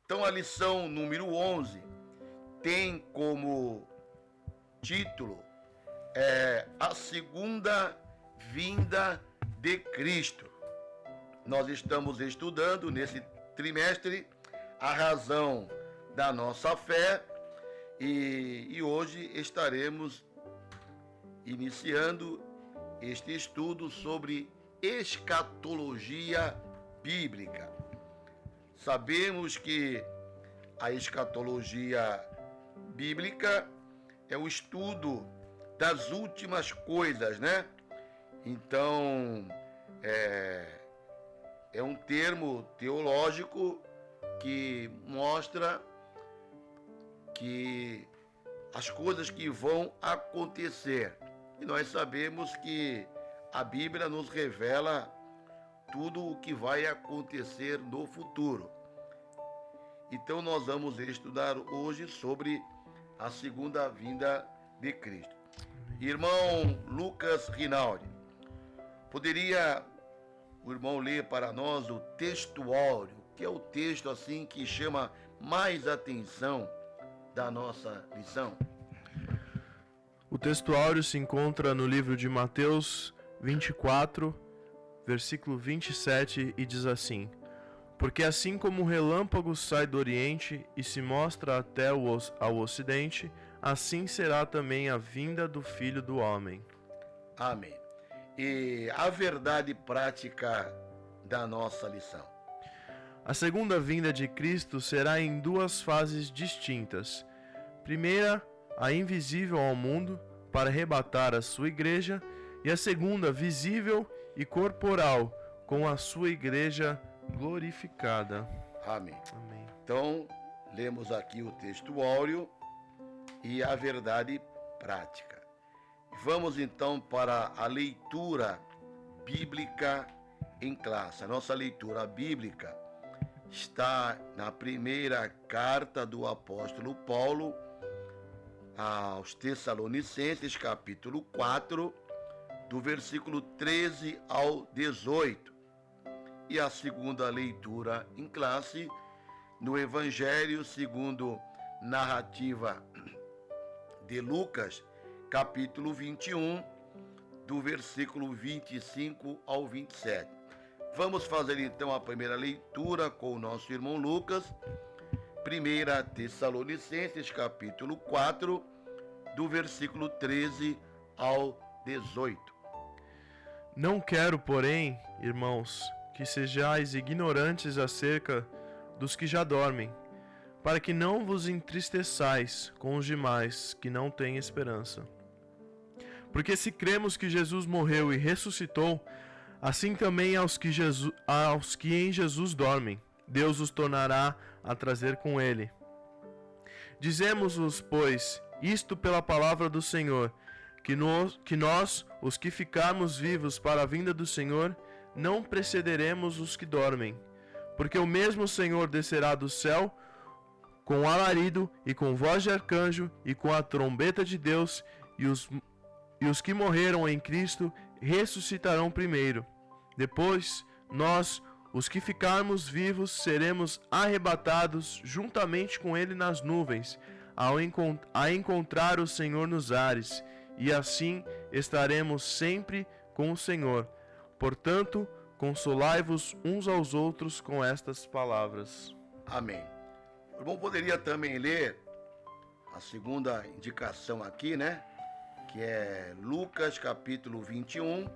Então a lição número 11 tem como título a segunda vinda de Cristo. Nós estamos estudando nesse trimestre a razão da nossa fé e hoje estaremos iniciando este estudo sobre escatologia bíblica. Sabemos que a escatologia bíblica é o estudo das últimas coisas, né? Então, é um termo teológico que mostra que as coisas que vão acontecer. E nós sabemos que a Bíblia nos revela tudo o que vai acontecer no futuro. Então nós vamos estudar hoje sobre a segunda vinda de Cristo. Irmão Lucas Rinaldi, poderia o irmão ler para nós o textuário, que é o texto assim que chama mais atenção da nossa lição? O textuário se encontra no livro de Mateus 24, versículo 27, e diz assim: Porque assim como o relâmpago sai do oriente e se mostra até ao ocidente, assim será também a vinda do Filho do Homem. Amém. E a verdade prática da nossa lição? A segunda vinda de Cristo será em duas fases distintas. Primeira, a invisível ao mundo, para arrebatar a sua igreja, e a segunda, visível e corporal, com a sua igreja glorificada. Amém. Amém. Então, lemos aqui o texto áureo e a verdade prática. Vamos então para a leitura bíblica em classe. A nossa leitura bíblica está na primeira carta do apóstolo Paulo aos Tessalonicenses, capítulo 4, do versículo 13 ao 18. E a segunda leitura em classe no Evangelho segundo narrativa de Lucas, capítulo 21, do versículo 25 ao 27. Vamos fazer então a primeira leitura com o nosso irmão Lucas, 1 Tessalonicenses, capítulo 4, do versículo 13 ao 18. Não quero, porém, irmãos, que sejais ignorantes acerca dos que já dormem, para que não vos entristeçais com os demais que não têm esperança. Porque se cremos que Jesus morreu e ressuscitou, assim também aos que em Jesus dormem, Deus os tornará a trazer com ele. Dizemos-vos, pois, isto pela palavra do Senhor, que nós, os que ficarmos vivos para a vinda do Senhor, não precederemos os que dormem. Porque o mesmo Senhor descerá do céu com alarido e com voz de arcanjo e com a trombeta de Deus, e os que morreram em Cristo ressuscitarão primeiro. Depois, nós, os que ficarmos vivos, seremos arrebatados juntamente com ele nas nuvens, a encontrar o Senhor nos ares, e assim estaremos sempre com o Senhor. Portanto, consolai-vos uns aos outros com estas palavras. Amém. O irmão poderia também ler a segunda indicação aqui, né? Que é Lucas capítulo 21,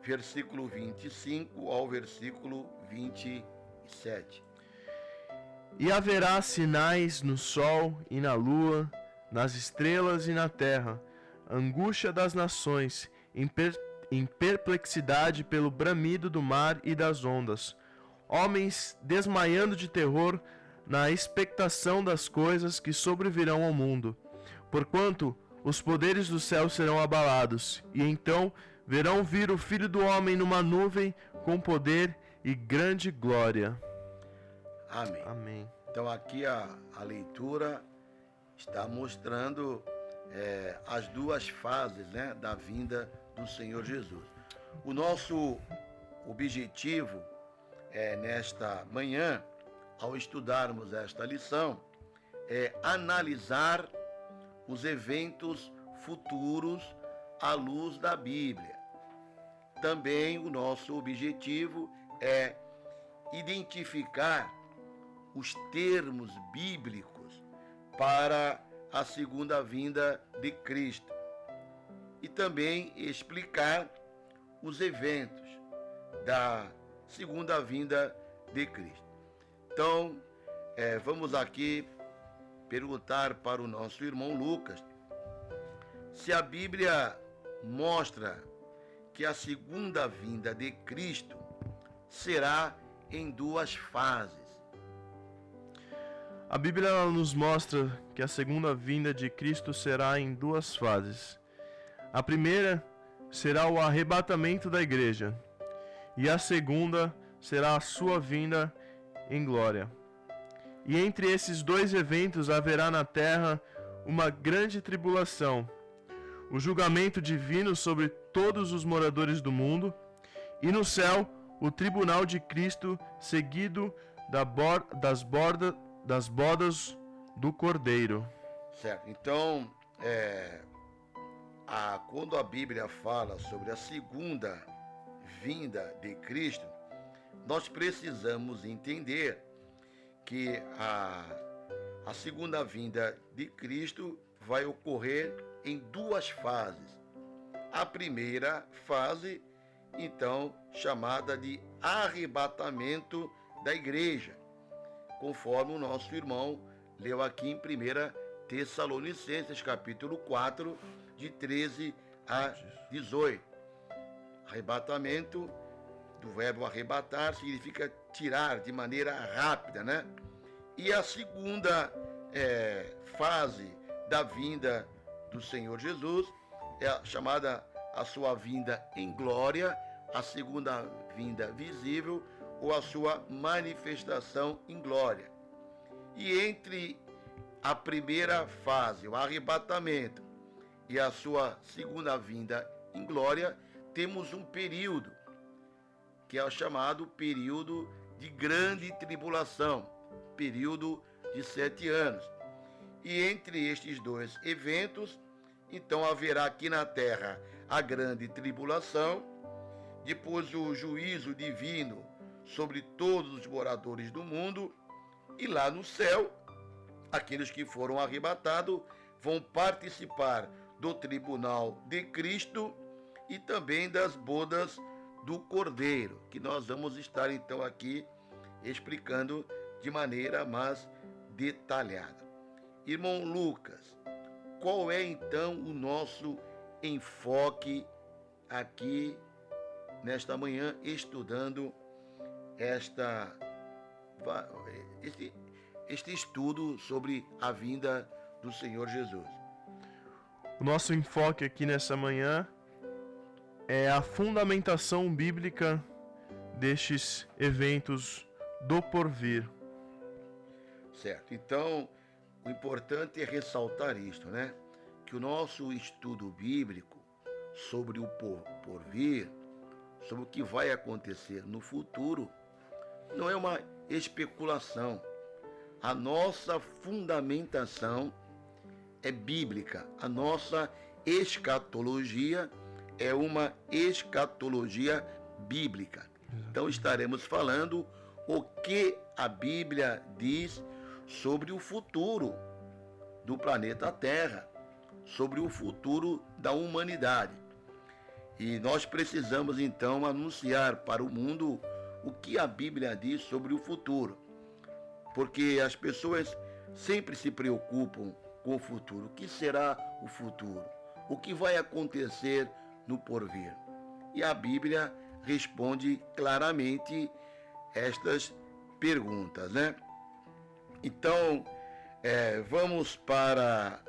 versículo 25 ao versículo 27. E haverá sinais no sol e na lua, nas estrelas e na terra, angústia das nações, em perplexidade pelo bramido do mar e das ondas, homens desmaiando de terror na expectação das coisas que sobrevirão ao mundo, porquanto os poderes do céu serão abalados, e então verão vir o Filho do Homem numa nuvem com poder e grande glória. Amém. Amém. Então aqui a leitura está mostrando as duas fases, né, da vinda do Senhor Jesus. O nosso objetivo nesta manhã ao estudarmos esta lição, é analisar os eventos futuros à luz da Bíblia. Também o nosso objetivo é identificar os termos bíblicos para a segunda vinda de Cristo e também explicar os eventos da segunda vinda de Cristo. Então, vamos aqui perguntar para o nosso irmão Lucas se a Bíblia mostra que a segunda vinda de Cristo será em duas fases. A Bíblia nos mostra que a segunda vinda de Cristo será em duas fases. A primeira será o arrebatamento da igreja, e a segunda será a sua vinda em glória. E entre esses dois eventos haverá na terra uma grande tribulação, o julgamento divino sobre todos os moradores do mundo, e no céu o tribunal de Cristo, seguido das bodas do Cordeiro. Certo. Então, quando a Bíblia fala sobre a segunda vinda de Cristo, nós precisamos entender que a segunda vinda de Cristo vai ocorrer em duas fases. A primeira fase, então, chamada de arrebatamento da igreja, conforme o nosso irmão leu aqui em 1 Tessalonicenses, capítulo 4, de 13 a 18. Arrebatamento, do verbo arrebatar, significa tirar de maneira rápida, né? E a segunda fase da vinda do Senhor Jesus é chamada a sua vinda em glória, a segunda vinda visível ou a sua manifestação em glória. E entre a primeira fase, o arrebatamento, e a sua segunda vinda em glória, temos um período, que é o chamado período de grande tribulação, período de 7 anos. E entre estes dois eventos, então haverá aqui na terra a grande tribulação, depois o juízo divino sobre todos os moradores do mundo, e lá no céu, aqueles que foram arrebatados vão participar do tribunal de Cristo e também das bodas do Cordeiro, que nós vamos estar então aqui explicando de maneira mais detalhada. Irmão Lucas, qual é então o nosso enfoque aqui nesta manhã, estudando este estudo sobre a vinda do Senhor Jesus? O nosso enfoque aqui nessa manhã é a fundamentação bíblica destes eventos do porvir. Certo. Então, o importante é ressaltar isto, né? Que o nosso estudo bíblico sobre o porvir, sobre o que vai acontecer no futuro, não é uma especulação. A nossa fundamentação é bíblica. A nossa escatologia é uma escatologia bíblica. Então estaremos falando o que a Bíblia diz sobre o futuro do planeta Terra, sobre o futuro da humanidade. E nós precisamos então anunciar para o mundo o que a Bíblia diz sobre o futuro. Porque as pessoas sempre se preocupam com o futuro. O que será o futuro? O que vai acontecer no porvir? E a Bíblia responde claramente estas perguntas, né? Então, vamos para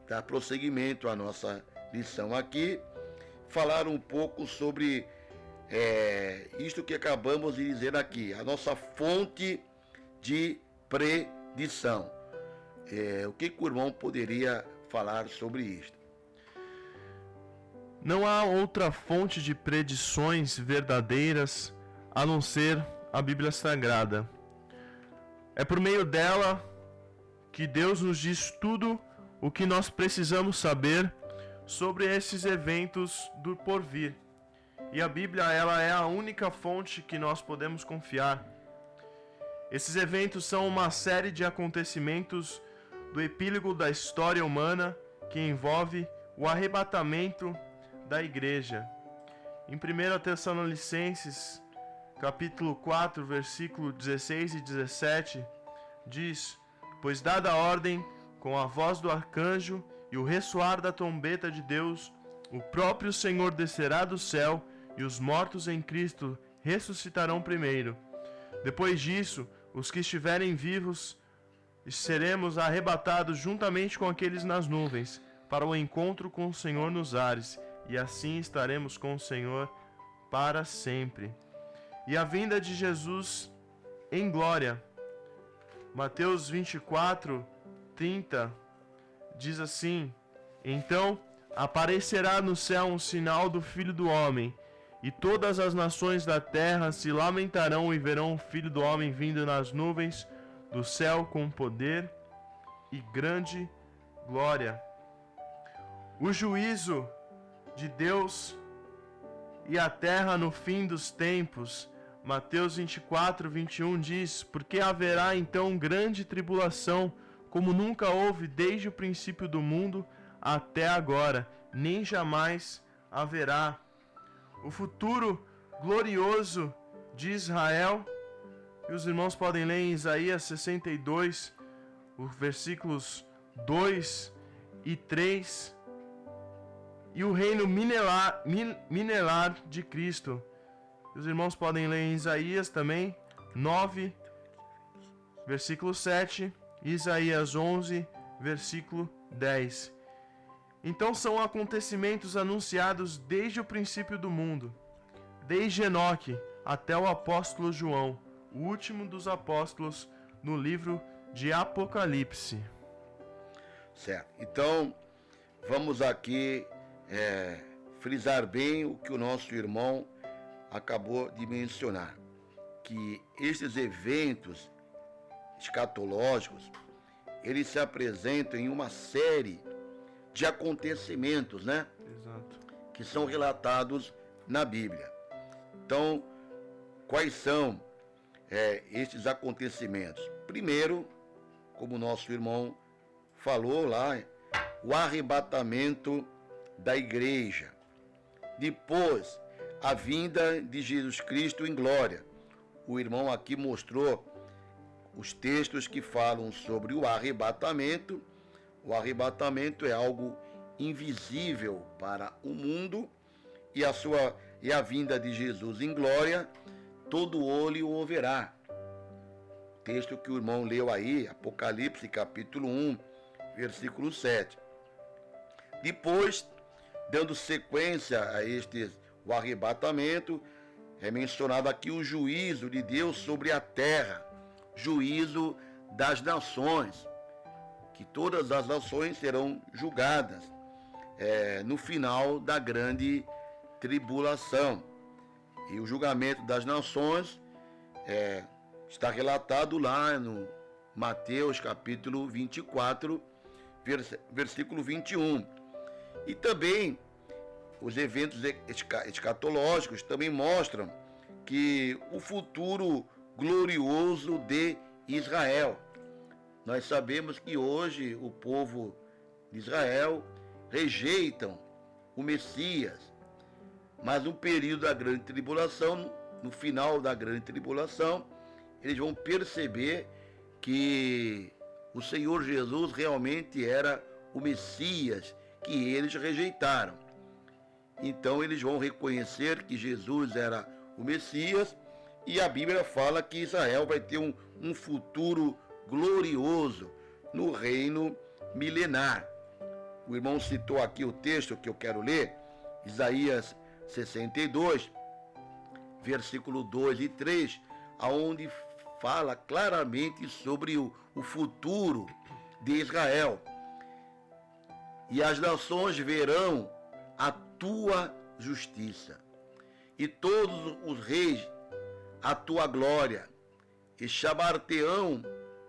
dar prosseguimento à nossa lição aqui, falar um pouco sobre isto que acabamos de dizer aqui, a nossa fonte de predição. O que o irmão poderia falar sobre isto? Não há outra fonte de predições verdadeiras a não ser a Bíblia Sagrada. É por meio dela que Deus nos diz tudo o que nós precisamos saber sobre esses eventos do porvir. E a Bíblia, ela é a única fonte que nós podemos confiar. Esses eventos são uma série de acontecimentos do epílogo da história humana que envolve o arrebatamento da igreja. Em 1 Tessalonicenses, capítulo 4, versículo 16 e 17, diz: Pois dada a ordem, com a voz do arcanjo e o ressoar da trombeta de Deus, o próprio Senhor descerá do céu, e os mortos em Cristo ressuscitarão primeiro. Depois disso, os que estiverem vivos, seremos arrebatados juntamente com aqueles nas nuvens, para o encontro com o Senhor nos ares, e assim estaremos com o Senhor para sempre. E a vinda de Jesus em glória. Mateus 24, 30 diz assim: Então aparecerá no céu um sinal do Filho do Homem, e todas as nações da terra se lamentarão e verão o Filho do Homem vindo nas nuvens do céu com poder e grande glória. O juízo de Deus e a terra no fim dos tempos. Mateus 24, 21 diz: Porque haverá então grande tribulação, como nunca houve desde o princípio do mundo até agora, nem jamais haverá. O futuro glorioso de Israel, e os irmãos podem ler em Isaías 62, os versículos 2 e 3, e o reino milenar de Cristo. Os irmãos podem ler em Isaías também 9, versículo 7, e Isaías 11, versículo 10. Então são acontecimentos anunciados desde o princípio do mundo, desde Enoque até o apóstolo João, o último dos apóstolos, no livro de Apocalipse. Certo. Então, vamos aqui frisar bem o que o nosso irmão acabou de mencionar, que estes eventos escatológicos, eles se apresentam em uma série de acontecimentos, né? Exato. Que são relatados na Bíblia. Então, quais são estes acontecimentos? Primeiro, como o nosso irmão falou lá, o arrebatamento da igreja. Depois, a vinda de Jesus Cristo em glória. O irmão aqui mostrou os textos que falam sobre o arrebatamento. O arrebatamento é algo invisível para o mundo, e a vinda de Jesus em glória, todo olho o verá. Texto que o irmão leu aí, Apocalipse capítulo 1, versículo 7. Depois, dando sequência a o arrebatamento, é mencionado aqui o juízo de Deus sobre a terra, juízo das nações, que todas as nações serão julgadas no final da grande tribulação. E o julgamento das nações está relatado lá no Mateus capítulo 24, versículo 21. E também os eventos escatológicos também mostram que o futuro glorioso de Israel. Nós sabemos que hoje o povo de Israel rejeitam o Messias, mas no período da grande tribulação, no final da grande tribulação, eles vão perceber que o Senhor Jesus realmente era o Messias que eles rejeitaram. Então eles vão reconhecer que Jesus era o Messias, e a Bíblia fala que Israel vai ter um futuro glorioso no reino milenar. O irmão citou aqui o texto que eu quero ler, Isaías 62, versículo 2 e 3, aonde fala claramente sobre o futuro de Israel. E as nações verão a tua justiça, e todos os reis a tua glória, e chamar-te-ão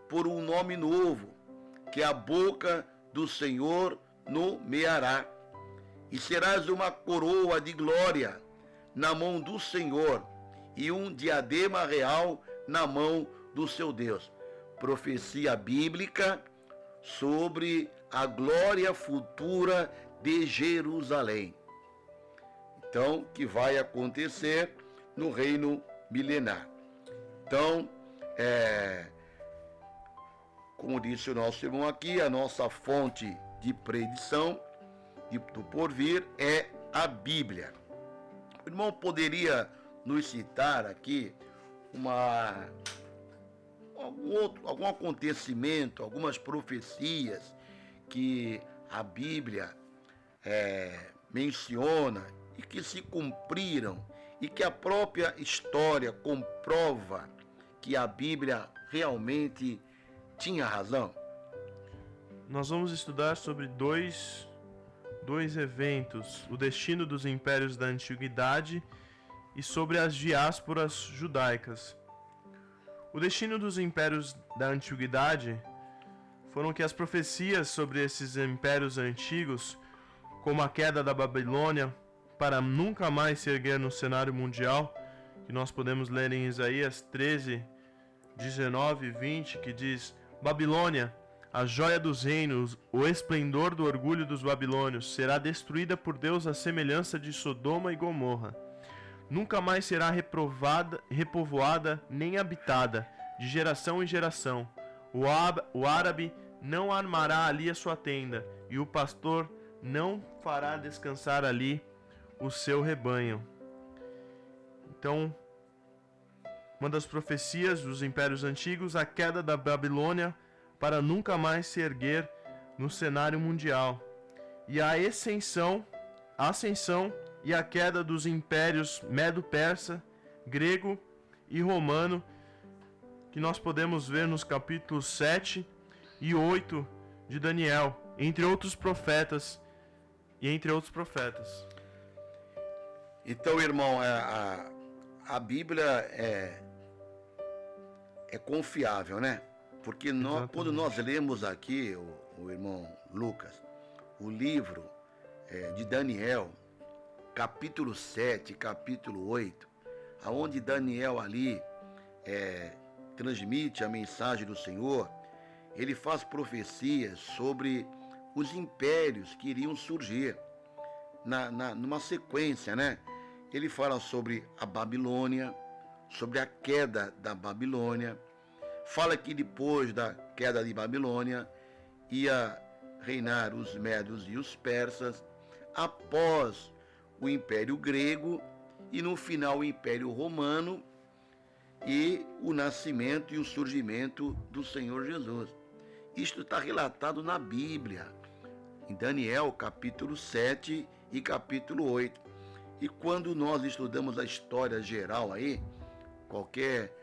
por um nome novo, que a boca do Senhor nomeará. E serás uma coroa de glória na mão do Senhor, e um diadema real na mão do seu Deus. Profecia bíblica sobre a glória futura de Jerusalém. Então, que vai acontecer no reino milenar. Então, como disse o nosso irmão aqui, a nossa fonte de predição do porvir é a Bíblia. O irmão poderia nos citar aqui algum acontecimento, algumas profecias que a Bíblia menciona e que se cumpriram e que a própria história comprova que a Bíblia realmente tinha razão? Nós vamos estudar sobre dois eventos: o destino dos impérios da antiguidade e sobre as diásporas judaicas. O destino dos impérios da antiguidade foram que as profecias sobre esses impérios antigos, como a queda da Babilônia, para nunca mais se erguer no cenário mundial, que nós podemos ler em Isaías 13, 19 e 20, que diz: Babilônia, a joia dos reinos, o esplendor do orgulho dos babilônios, será destruída por Deus à semelhança de Sodoma e Gomorra. Nunca mais será repovoada nem habitada, de geração em geração. O árabe não armará ali a sua tenda, e o pastor não fará descansar ali o seu rebanho. Então, uma das profecias dos impérios antigos, a queda da Babilônia para nunca mais se erguer no cenário mundial. E a ascensão e a queda dos impérios medo-persa, grego e romano, que nós podemos ver nos capítulos 7 e 8 de Daniel, entre outros profetas. Então, irmão, a Bíblia é confiável, né? Porque quando nós lemos aqui, o irmão Lucas, o livro de Daniel, capítulo 7, capítulo 8, aonde Daniel ali transmite a mensagem do Senhor, ele faz profecias sobre os impérios que iriam surgir numa sequência, né? Ele fala sobre a Babilônia, sobre a queda da Babilônia, fala que depois da queda de Babilônia ia reinar os medos e os persas, após o Império Grego e no final o Império Romano e o nascimento e o surgimento do Senhor Jesus. Isto está relatado na Bíblia, em Daniel capítulo 7 e capítulo 8. E quando nós estudamos a história geral aí, qualquer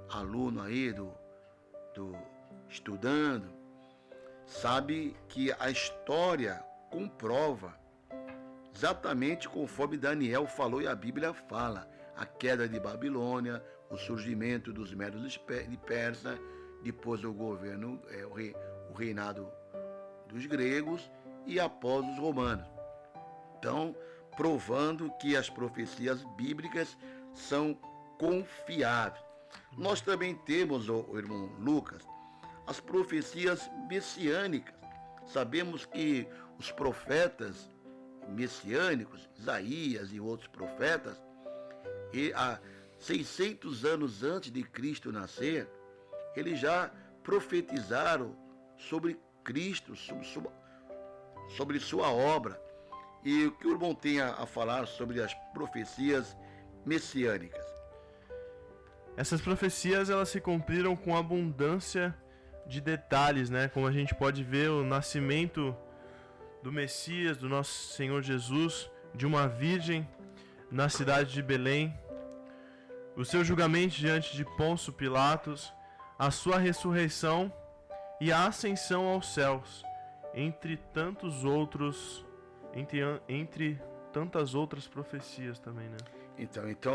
aluno aí estudando, sabe que a história comprova exatamente conforme Daniel falou e a Bíblia fala: a queda de Babilônia, o surgimento dos medos de Persa, depois o governo, o reinado dos gregos e após os romanos. Então, provando que as profecias bíblicas são confiáveis. Nós também temos, o irmão Lucas, as profecias messiânicas. Sabemos que os profetas messiânicos, Isaías e outros profetas, há 600 anos antes de Cristo nascer, eles já profetizaram sobre Cristo, sobre sua obra. E o que o irmão tem a falar sobre as profecias messiânicas? Essas profecias, elas se cumpriram com abundância de detalhes, né? Como a gente pode ver o nascimento do Messias, do nosso Senhor Jesus, de uma virgem na cidade de Belém, o seu julgamento diante de Pôncio Pilatos, a sua ressurreição e a ascensão aos céus, entre tantas outras profecias também, né? Então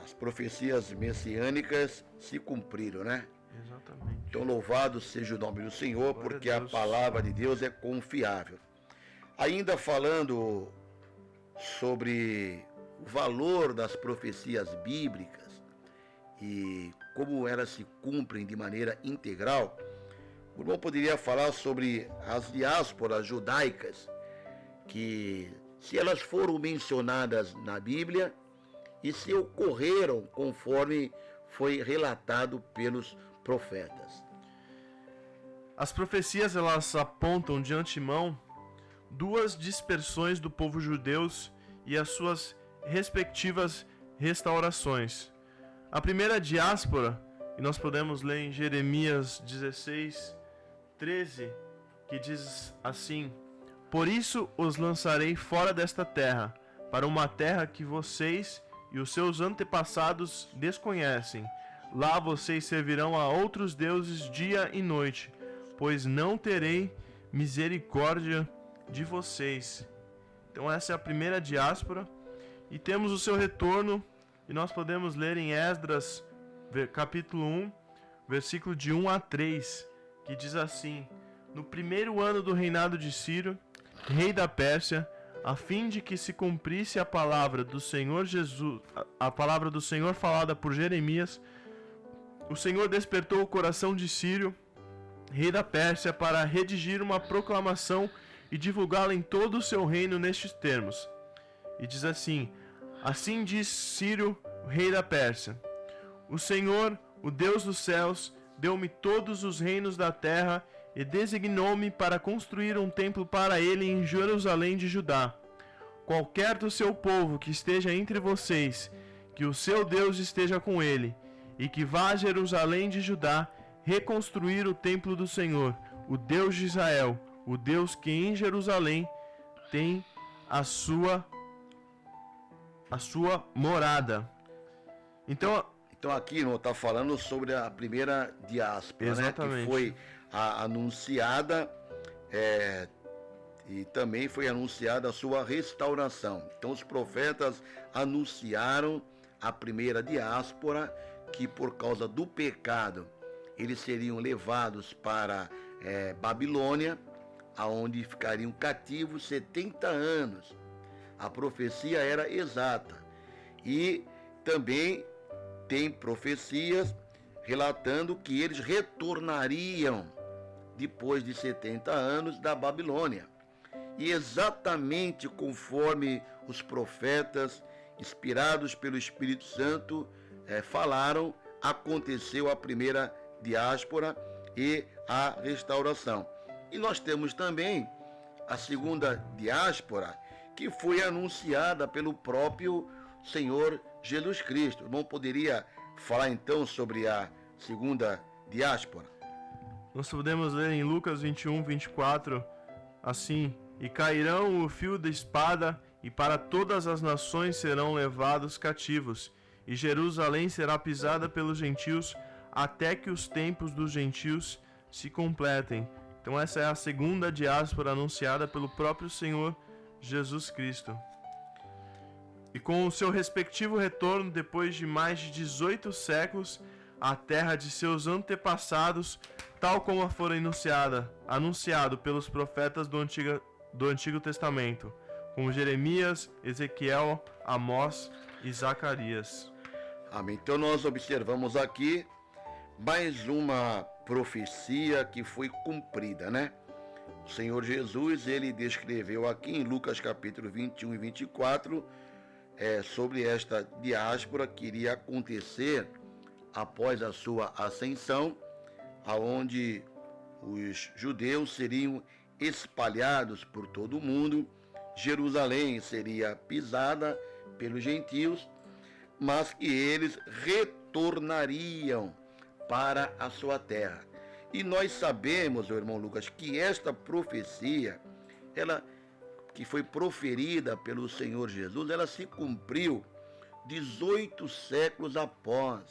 as profecias messiânicas se cumpriram, né? Exatamente. Então louvado seja o nome do Senhor, Glória porque a a Deus. palavra de Deus é confiável. Ainda falando sobre o valor das profecias bíblicas e como elas se cumprem de maneira integral, o irmão poderia falar sobre as diásporas judaicas, que se elas foram mencionadas na Bíblia e se ocorreram conforme foi relatado pelos profetas. As profecias elas apontam de antemão duas dispersões do povo judeus e as suas respectivas restaurações. A primeira diáspora, e nós podemos ler em Jeremias 16:13, que diz assim: Por isso os lançarei fora desta terra, para uma terra que vocês e os seus antepassados desconhecem. Lá vocês servirão a outros deuses dia e noite, pois não terei misericórdia de vocês. Então essa é a primeira diáspora. E temos o seu retorno, e nós podemos ler em Esdras, capítulo 1, versículo de 1 a 3, que diz assim: No primeiro ano do reinado de Ciro, rei da Pérsia, a fim de que se cumprisse a palavra do Senhor Jesus, a palavra do Senhor falada por Jeremias, o Senhor despertou o coração de Ciro, rei da Pérsia, para redigir uma proclamação e divulgá-la em todo o seu reino nestes termos. E diz assim: Assim diz Ciro, rei da Pérsia: O Senhor, o Deus dos céus, deu-me todos os reinos da terra e designou-me para construir um templo para ele em Jerusalém de Judá. Qualquer do seu povo que esteja entre vocês, que o seu Deus esteja com ele, e que vá a Jerusalém de Judá reconstruir o templo do Senhor, o Deus de Israel, o Deus que em Jerusalém tem a sua morada. Então aqui não está falando sobre a primeira diáspora, né, que foi anunciada e também foi anunciada a sua restauração. Então os profetas anunciaram a primeira diáspora, que por causa do pecado eles seriam levados para Babilônia, aonde ficariam cativos 70 anos. A profecia era exata. E também tem profecias relatando que eles retornariam depois de 70 anos da Babilônia. E exatamente conforme os profetas, inspirados pelo Espírito Santo, falaram, aconteceu a primeira diáspora e a restauração. E nós temos também a segunda diáspora, que foi anunciada pelo próprio Senhor Jesus Cristo. O irmão poderia falar então sobre a segunda diáspora? Nós podemos ler em Lucas 21:24, assim: E cairão o fio da espada, e para todas as nações serão levados cativos, e Jerusalém será pisada pelos gentios, até que os tempos dos gentios se completem. Então essa é a segunda diáspora anunciada pelo próprio Senhor Jesus Cristo. E com o seu respectivo retorno, depois de mais de 18 séculos, a terra de seus antepassados, tal como fora anunciado pelos profetas do Antigo Testamento, como Jeremias, Ezequiel, Amós e Zacarias. Amém. Então nós observamos aqui mais uma profecia que foi cumprida, né? O Senhor Jesus, ele descreveu aqui em Lucas capítulo 21 e 24, sobre esta diáspora que iria acontecer após a sua ascensão, aonde os judeus seriam espalhados por todo o mundo, Jerusalém seria pisada pelos gentios, mas que eles retornariam para a sua terra. E nós sabemos, meu irmão Lucas, que esta profecia, ela que foi proferida pelo Senhor Jesus, ela se cumpriu 18 séculos após.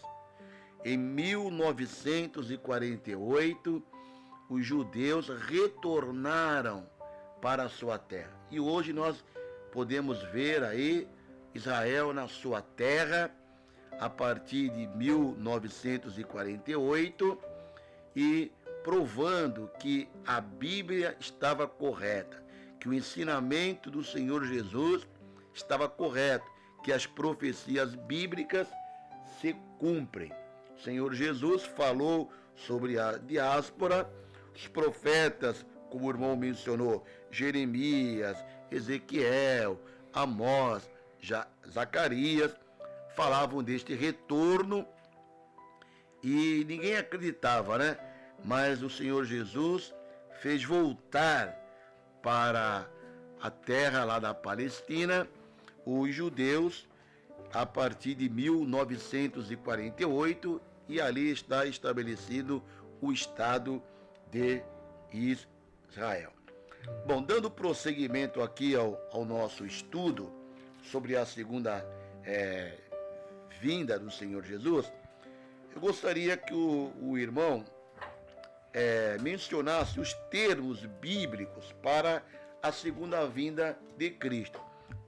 Em 1948, os judeus retornaram para a sua terra. E hoje nós podemos ver aí Israel na sua terra a partir de 1948 e provando que a Bíblia estava correta, que o ensinamento do Senhor Jesus estava correto, que as profecias bíblicas se cumprem. O Senhor Jesus falou sobre a diáspora, os profetas, como o irmão mencionou, Jeremias, Ezequiel, Amós, Zacarias, falavam deste retorno e ninguém acreditava, né? Mas o Senhor Jesus fez voltar para a terra lá da Palestina os judeus a partir de 1948 e ali está estabelecido o Estado de Israel. Bom, dando prosseguimento aqui ao nosso estudo sobre a segunda vinda do Senhor Jesus, eu gostaria que o irmão mencionasse os termos bíblicos para a segunda vinda de Cristo.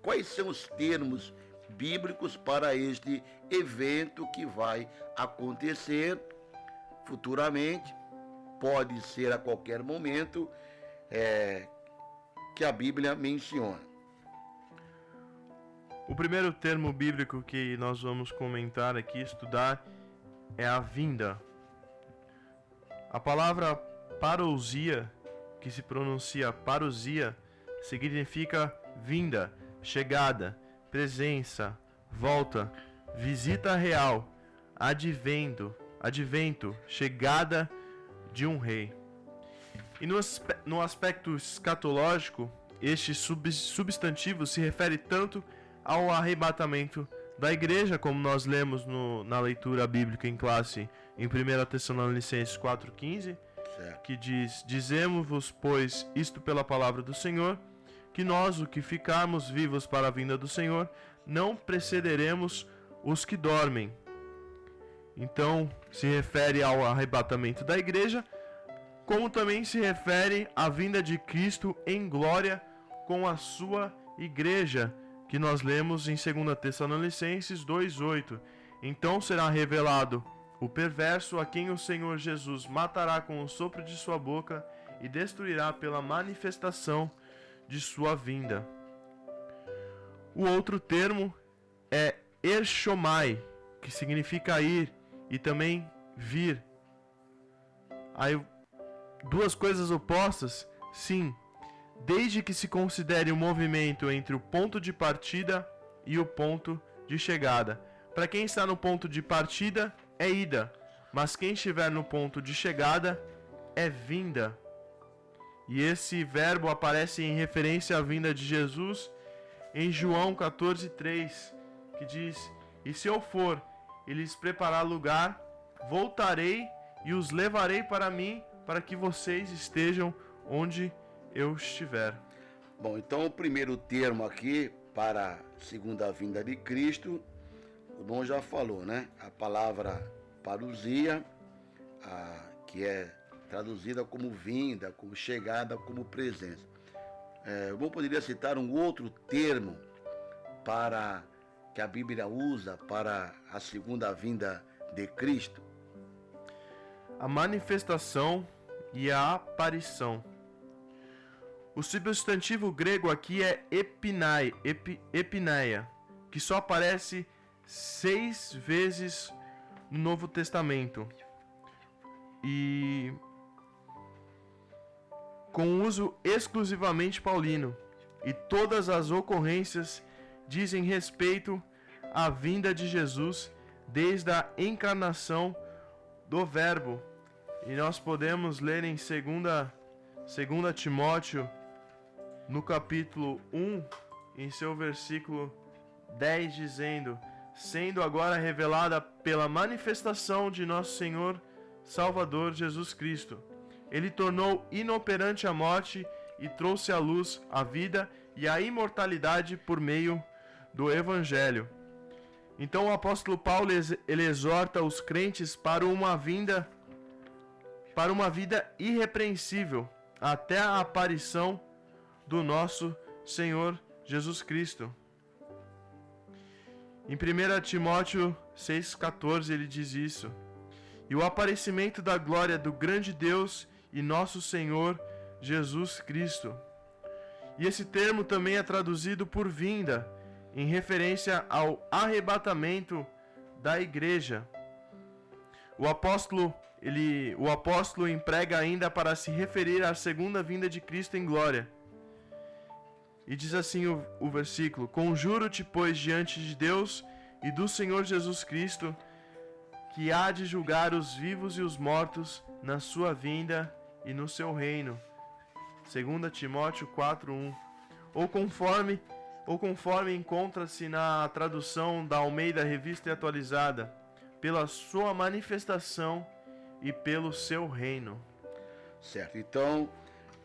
Quais são os termos bíblicos para este evento que vai acontecer futuramente, pode ser a qualquer momento, que a Bíblia menciona? O primeiro termo bíblico que nós vamos comentar aqui, estudar, é a vinda. A palavra parousia, que se pronuncia parousia, significa vinda, chegada, presença, volta, visita real, advento, chegada de um rei. E no aspecto escatológico, este substantivo se refere tanto ao arrebatamento da igreja, como nós lemos na leitura bíblica em classe em 1 Tessalonicenses 4,15, que diz: Dizemos-vos, pois, isto pela palavra do Senhor, que nós, o que ficarmos vivos para a vinda do Senhor, não precederemos os que dormem. Então, se refere ao arrebatamento da igreja, como também se refere à vinda de Cristo em glória com a sua igreja, que nós lemos em 2 Tessalonicenses 2,8. Então será revelado o perverso, a quem o Senhor Jesus matará com o sopro de sua boca e destruirá pela manifestação de sua vinda. O outro termo é ershomai, que significa ir e também vir. Aí, duas coisas opostas? Sim, desde que se considere o movimento entre o ponto de partida e o ponto de chegada. Para quem está no ponto de partida, é ida, mas quem estiver no ponto de chegada, é vinda. E esse verbo aparece em referência à vinda de Jesus em João 14,3, que diz: E se eu for e lhes preparar lugar, voltarei e os levarei para mim, para que vocês estejam onde eu estiver. Bom, então o primeiro termo aqui para a segunda vinda de Cristo, o irmão já falou, né? A palavra parousia, que é traduzida como vinda, como chegada, como presença. O irmão poderia citar um outro termo para que a Bíblia usa para a segunda vinda de Cristo? A manifestação e a aparição. O substantivo grego aqui é epineia, que só aparece 6 vezes no Novo Testamento. E com uso exclusivamente paulino. E todas as ocorrências dizem respeito à vinda de Jesus desde a encarnação do Verbo. E nós podemos ler em 2 Timóteo, no capítulo 1, em seu versículo 10, dizendo: sendo agora revelada pela manifestação de nosso Senhor Salvador Jesus Cristo. Ele tornou inoperante a morte e trouxe à luz a vida e a imortalidade por meio do Evangelho. Então o apóstolo Paulo ele exorta os crentes para uma vida irrepreensível até a aparição do nosso Senhor Jesus Cristo. Em 1 Timóteo 6,14 ele diz isso. E o aparecimento da glória do grande Deus e nosso Senhor Jesus Cristo. E esse termo também é traduzido por vinda, em referência ao arrebatamento da igreja. O apóstolo emprega ainda para se referir à segunda vinda de Cristo em glória. E diz assim o versículo: Conjuro-te, pois, diante de Deus e do Senhor Jesus Cristo, que há de julgar os vivos e os mortos na sua vinda e no seu reino. 2 Timóteo 4:1. Ou conforme encontra-se na tradução da Almeida Revista e Atualizada, pela sua manifestação e pelo seu reino. Certo, então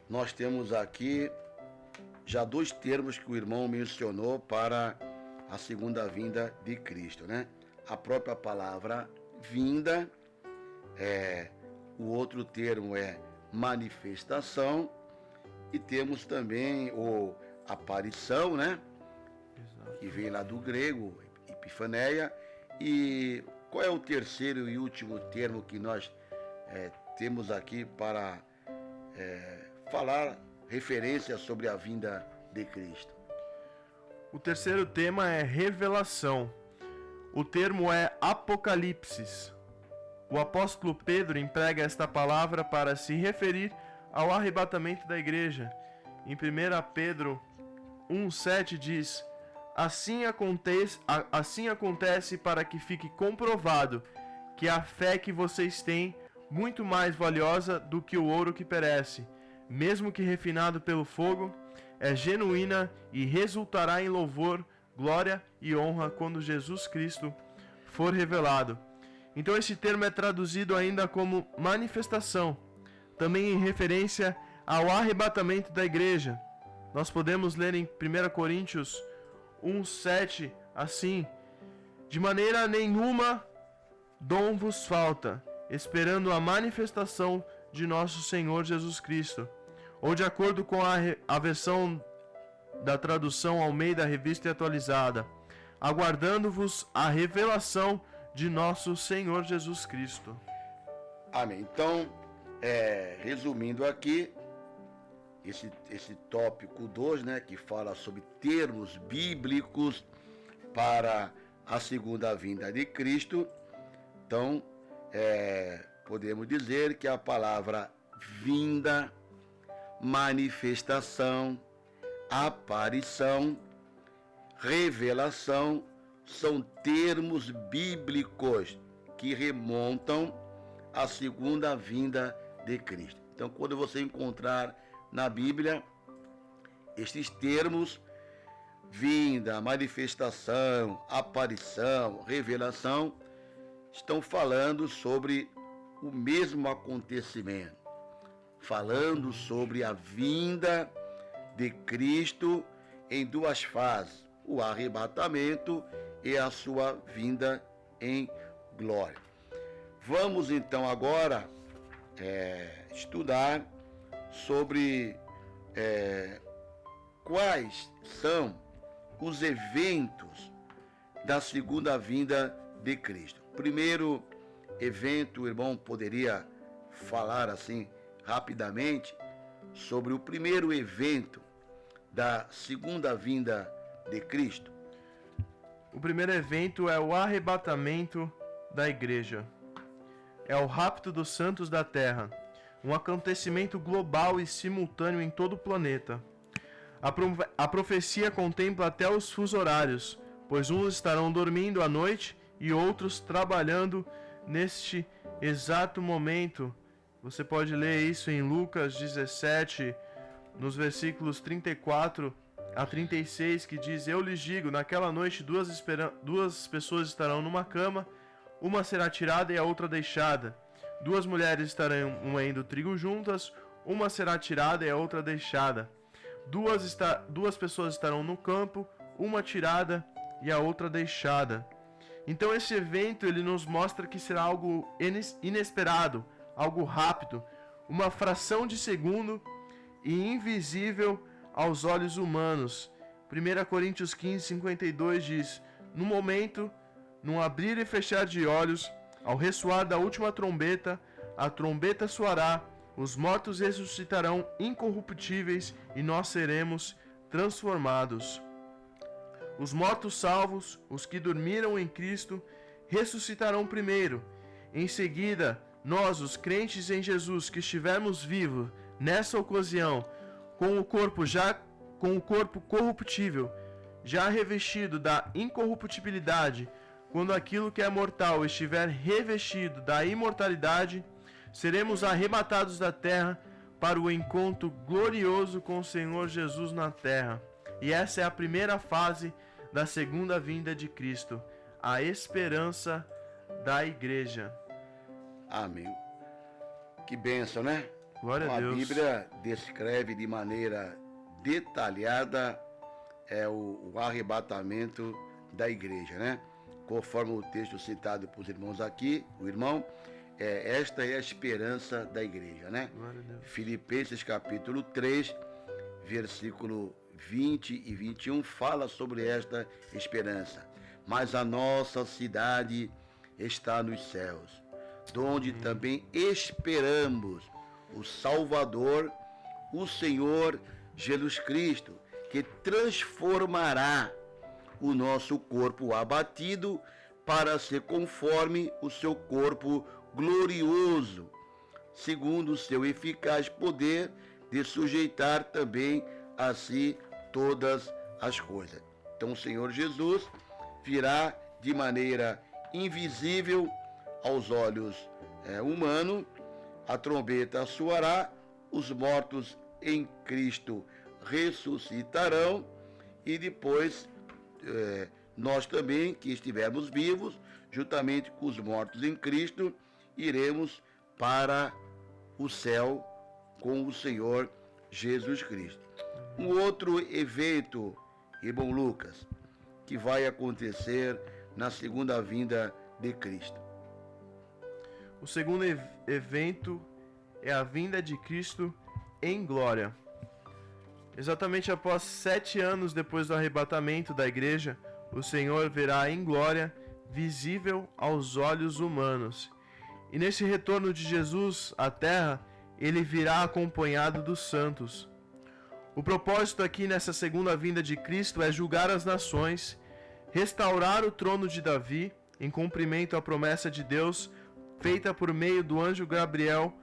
nós temos aqui já dois termos que o irmão mencionou para a segunda vinda de Cristo, né? A própria palavra vinda, o outro termo é manifestação, e temos também o aparição, né? Exato. Que vem lá do grego, epifaneia. E qual é o terceiro e último termo que nós temos aqui para falar referência sobre a vinda de Cristo? O terceiro tema é revelação. O termo é apocalipsis. O apóstolo Pedro emprega esta palavra para se referir ao arrebatamento da igreja. Em 1 Pedro 1,7 diz: Assim acontece para que fique comprovado que a fé que vocês têm, muito mais valiosa do que o ouro que perece, mesmo que refinado pelo fogo, é genuína e resultará em louvor, glória e honra quando Jesus Cristo for revelado. Então esse termo é traduzido ainda como manifestação, também em referência ao arrebatamento da igreja. Nós podemos ler em 1 Coríntios 1,7 assim: De maneira nenhuma dom vos falta, esperando a manifestação de nosso Senhor Jesus Cristo. Ou de acordo com a versão da tradução Almeida Revista e Atualizada, aguardando-vos a revelação de nosso Senhor Jesus Cristo. Amém. Então, resumindo aqui, esse tópico 2, né, que fala sobre termos bíblicos para a segunda vinda de Cristo. Então, podemos dizer que a palavra vinda, manifestação, aparição, revelação são termos bíblicos que remontam à segunda vinda de Cristo. Então, quando você encontrar na Bíblia estes termos, vinda, manifestação, aparição, revelação, estão falando sobre o mesmo acontecimento, falando sobre a vinda de Cristo em duas fases: o arrebatamento e a sua vinda em glória. Vamos então agora estudar sobre quais são os eventos da segunda vinda de Cristo. Primeiro evento, o irmão poderia falar assim rapidamente sobre o primeiro evento da segunda vinda de Cristo? O primeiro evento é o arrebatamento da igreja. É o rapto dos santos da terra, um acontecimento global e simultâneo em todo o planeta. A profecia contempla até os fusos horários, pois uns estarão dormindo à noite e outros trabalhando neste exato momento. Você pode ler isso em Lucas 17, nos versículos 34 a 36, que diz: Eu lhes digo, naquela noite duas pessoas estarão numa cama, uma será tirada e a outra deixada. Duas mulheres estarão moendo trigo juntas, uma será tirada e a outra deixada. Duas pessoas estarão no campo, uma tirada e a outra deixada. Então esse evento ele nos mostra que será algo inesperado, algo rápido, uma fração de segundo e invisível aos olhos humanos. 1 Coríntios 15, 52 diz: no momento, num abrir e fechar de olhos, ao ressoar da última trombeta, a trombeta soará, os mortos ressuscitarão incorruptíveis e nós seremos transformados. Os mortos salvos, os que dormiram em Cristo, ressuscitarão primeiro. Em seguida, nós, os crentes em Jesus, que estivermos vivos nessa ocasião, com o corpo corruptível, já revestido da incorruptibilidade, quando aquilo que é mortal estiver revestido da imortalidade, seremos arrebatados da terra para o encontro glorioso com o Senhor Jesus na terra. E essa é a primeira fase da segunda vinda de Cristo, a esperança da igreja. Amém. Que bênção, né? Glória a Deus. A Bíblia descreve de maneira detalhada o arrebatamento da igreja, né? Conforme o texto citado por os irmãos aqui, o irmão, esta é a esperança da igreja, né? Filipenses capítulo 3, versículo 20 e 21 fala sobre esta esperança. Mas a nossa cidade está nos céus, donde também esperamos o Salvador, o Senhor Jesus Cristo, que transformará o nosso corpo abatido para ser conforme o seu corpo glorioso, segundo o seu eficaz poder de sujeitar também a si todas as coisas. Então o Senhor Jesus virá de maneira invisível aos olhos humanos, a trombeta soará, os mortos em Cristo ressuscitarão e depois nós também, que estivermos vivos, juntamente com os mortos em Cristo, iremos para o céu com o Senhor Jesus Cristo. Um outro evento, irmão Lucas, que vai acontecer na segunda vinda de Cristo. O segundo evento é a vinda de Cristo em glória. Exatamente após 7 anos depois do arrebatamento da igreja, o Senhor virá em glória, visível aos olhos humanos. E nesse retorno de Jesus à terra, ele virá acompanhado dos santos. O propósito aqui nessa segunda vinda de Cristo é julgar as nações, restaurar o trono de Davi, em cumprimento à promessa de Deus, feita por meio do anjo Gabriel,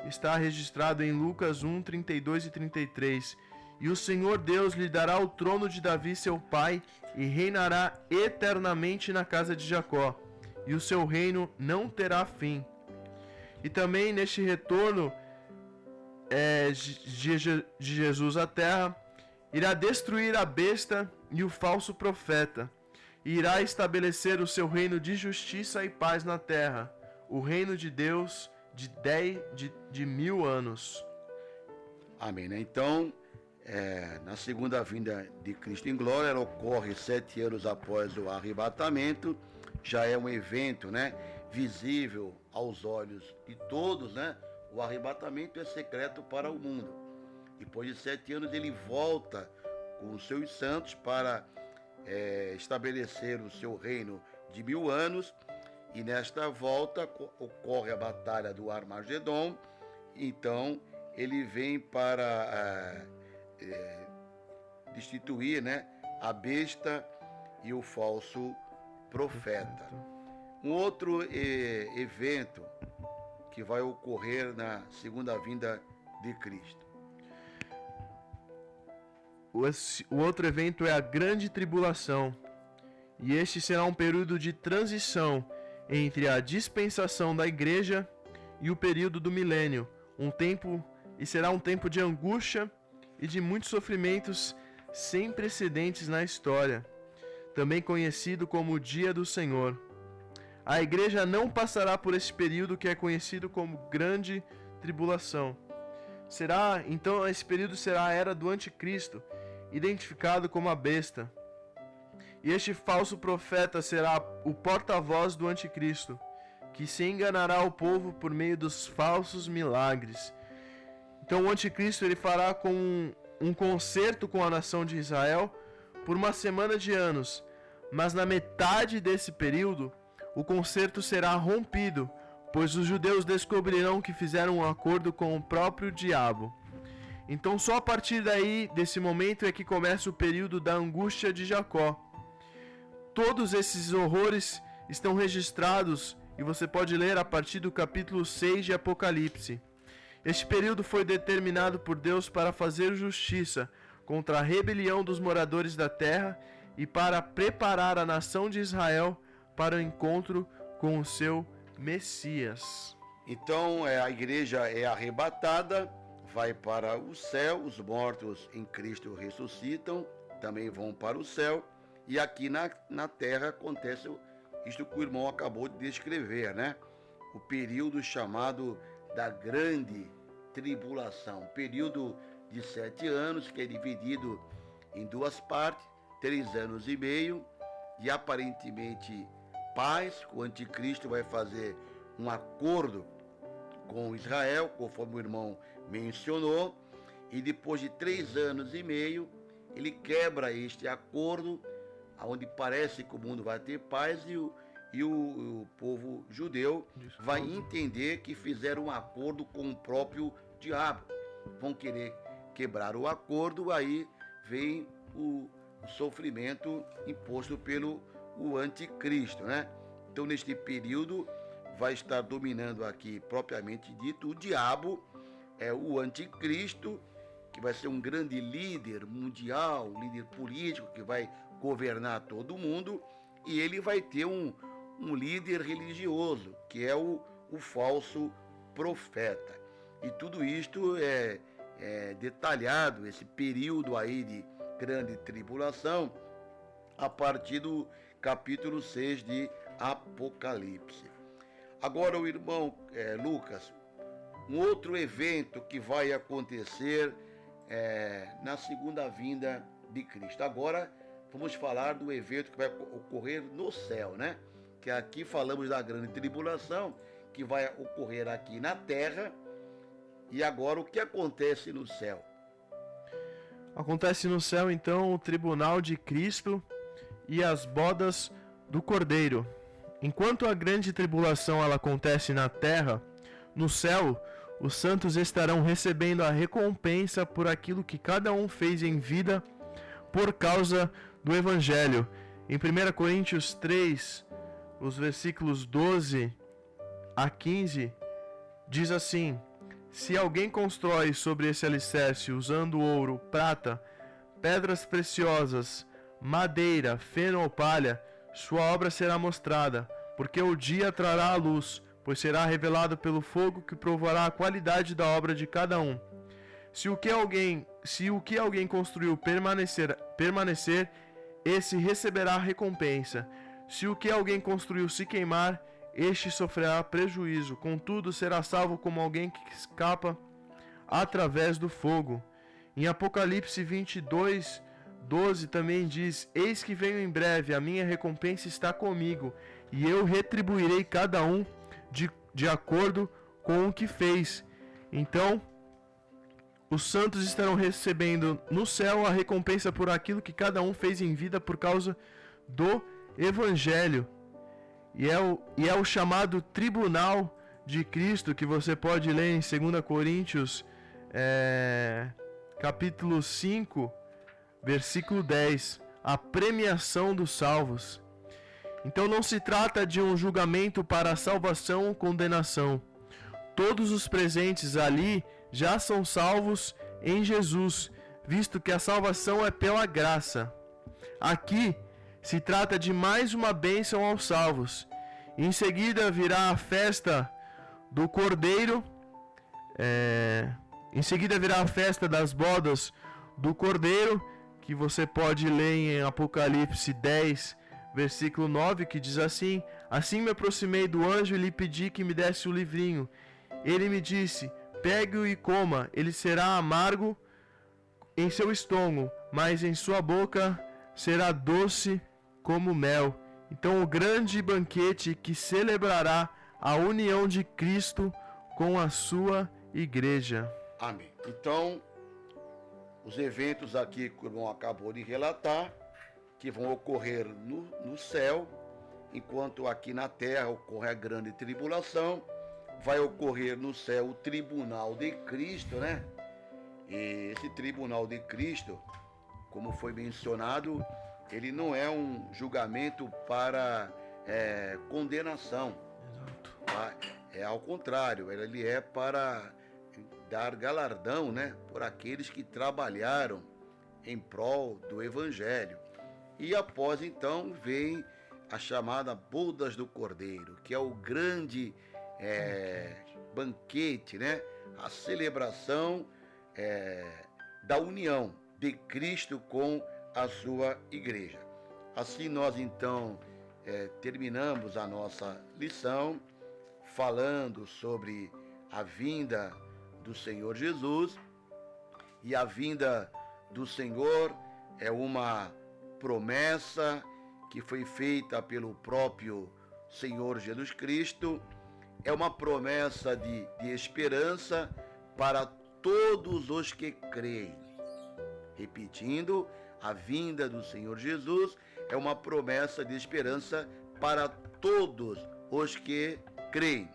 está registrado em Lucas 1, 32 e 33. E o Senhor Deus lhe dará o trono de Davi seu pai, e reinará eternamente na casa de Jacó, e o seu reino não terá fim. E também neste retorno de Jesus à terra, irá destruir a besta e o falso profeta, e irá estabelecer o seu reino de justiça e paz na terra, o reino de Deus de 1000 anos. Amém, né? Então, na segunda vinda de Cristo em glória, ela ocorre 7 anos após o arrebatamento, já é um evento, né, visível aos olhos de todos, né? O arrebatamento é secreto para o mundo. Depois de 7 anos ele volta com os seus santos para estabelecer o seu reino de 1000 anos, e nesta volta ocorre a batalha do Armagedon. Então ele vem para destituir, né, a besta e o falso profeta. Um outro evento que vai ocorrer na segunda vinda de Cristo. O outro evento é a grande tribulação, e este será um período de transição entre a dispensação da igreja e o período do milênio, será um tempo de angústia e de muitos sofrimentos sem precedentes na história, também conhecido como o Dia do Senhor. A igreja não passará por esse período que é conhecido como grande tribulação. Então esse período será a era do anticristo, identificado como a besta. E este falso profeta será o porta-voz do anticristo, que se enganará o povo por meio dos falsos milagres. Então o anticristo ele fará um concerto com a nação de Israel por uma semana de anos, Mas na metade desse período, o concerto será rompido, pois os judeus descobrirão que fizeram um acordo com o próprio diabo. Então só a partir daí, desse momento, é que começa o período da angústia de Jacó. Todos esses horrores estão registrados e você pode ler a partir do capítulo 6 de Apocalipse. Este período foi determinado por Deus para fazer justiça contra a rebelião dos moradores da terra e para preparar a nação de Israel para o encontro com o seu Messias. Então a igreja é arrebatada, vai para o céu, os mortos em Cristo ressuscitam, também vão para o céu, e aqui na terra acontece isto que o irmão acabou de descrever, né? O período chamado da grande tribulação, período de 7 anos, que é dividido em 2 partes, 3 anos e meio, de aparentemente paz. O anticristo vai fazer um acordo com Israel, conforme o irmão mencionou, e depois de 3 anos e meio, ele quebra este acordo, onde parece que o mundo vai ter paz, e o povo judeu vai entender que fizeram um acordo com o próprio diabo. Vão querer quebrar o acordo, aí vem o sofrimento imposto pelo anticristo, né? Então, neste período, vai estar dominando aqui, propriamente dito, o diabo, é o anticristo, que vai ser um grande líder mundial, líder político, que vai governar todo mundo, e ele vai ter um líder religioso, que é o falso profeta. E tudo isto é detalhado, esse período aí de grande tribulação, a partir do capítulo 6 de Apocalipse. Agora o irmão Lucas, um outro evento que vai acontecer na segunda vinda de Cristo. Agora vamos falar do evento que vai ocorrer no céu, né? Que aqui falamos da grande tribulação, que vai ocorrer aqui na terra. E agora o que acontece no céu? Acontece no céu, então, o tribunal de Cristo e as bodas do Cordeiro. Enquanto a grande tribulação ela acontece na terra, no céu, os santos estarão recebendo a recompensa por aquilo que cada um fez em vida por causa do Evangelho. Em 1 Coríntios 3, os versículos 12 a 15, diz assim: se alguém constrói sobre esse alicerce usando ouro, prata, pedras preciosas, madeira, feno ou palha, sua obra será mostrada, porque o dia trará a luz, pois será revelado pelo fogo que provará a qualidade da obra de cada um. Se o que alguém construiu permanecer, esse receberá recompensa. Se o que alguém construiu se queimar, este sofrerá prejuízo, contudo será salvo como alguém que escapa através do fogo. Em Apocalipse 22, 12 também diz: eis que venho em breve, a minha recompensa está comigo, e eu retribuirei cada um de acordo com o que fez. Então, os santos estarão recebendo no céu a recompensa por aquilo que cada um fez em vida por causa do Evangelho. E é o chamado tribunal de Cristo, que você pode ler em 2 Coríntios, capítulo 5, versículo 10. A premiação dos salvos. Então não se trata de um julgamento para salvação ou condenação. Todos os presentes ali já são salvos em Jesus, visto que a salvação é pela graça. Aqui se trata de mais uma bênção aos salvos. Em seguida virá a festa do Cordeiro. Em seguida virá a festa das bodas do Cordeiro, que você pode ler em Apocalipse 10, versículo 9, que diz assim: assim me aproximei do anjo e lhe pedi que me desse o livrinho. Ele me disse: pegue-o e coma, ele será amargo em seu estômago, mas em sua boca será doce como mel. Então o grande banquete que celebrará a união de Cristo com a sua igreja. Amém. Então, os eventos aqui que o irmão acabou de relatar que vão ocorrer no céu, enquanto aqui na terra ocorre a grande tribulação. Vai ocorrer no céu o tribunal de Cristo, né? E esse tribunal de Cristo, como foi mencionado, ele não é um julgamento para condenação. Exato. Tá? É ao contrário, ele é para dar galardão, né, por aqueles que trabalharam em prol do Evangelho. E após então vem a chamada Bodas do Cordeiro, que é o grande banquete, né? A celebração da união de Cristo com a sua igreja. Assim nós então terminamos a nossa lição falando sobre a vinda do Senhor Jesus. E a vinda do Senhor é uma promessa que foi feita pelo próprio Senhor Jesus Cristo. É uma promessa de esperança para todos os que creem. Repetindo, a vinda do Senhor Jesus é uma promessa de esperança para todos os que creem.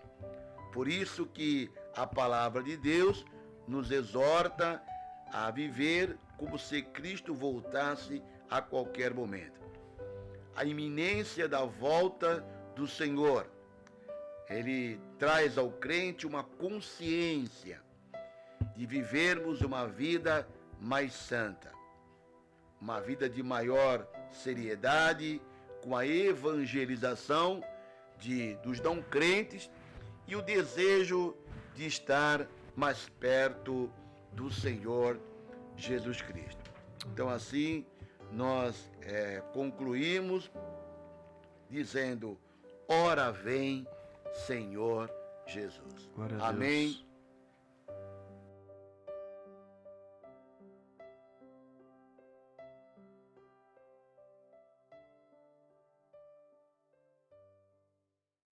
Por isso que a palavra de Deus nos exorta a viver como se Cristo voltasse a qualquer momento. A iminência da volta do Senhor, ele traz ao crente uma consciência de vivermos uma vida mais santa, uma vida de maior seriedade, com a evangelização dos não crentes e o desejo de estar mais perto do Senhor Jesus Cristo. Então assim nós concluímos dizendo: ora vem, Senhor Jesus. Glória a Amém. Deus.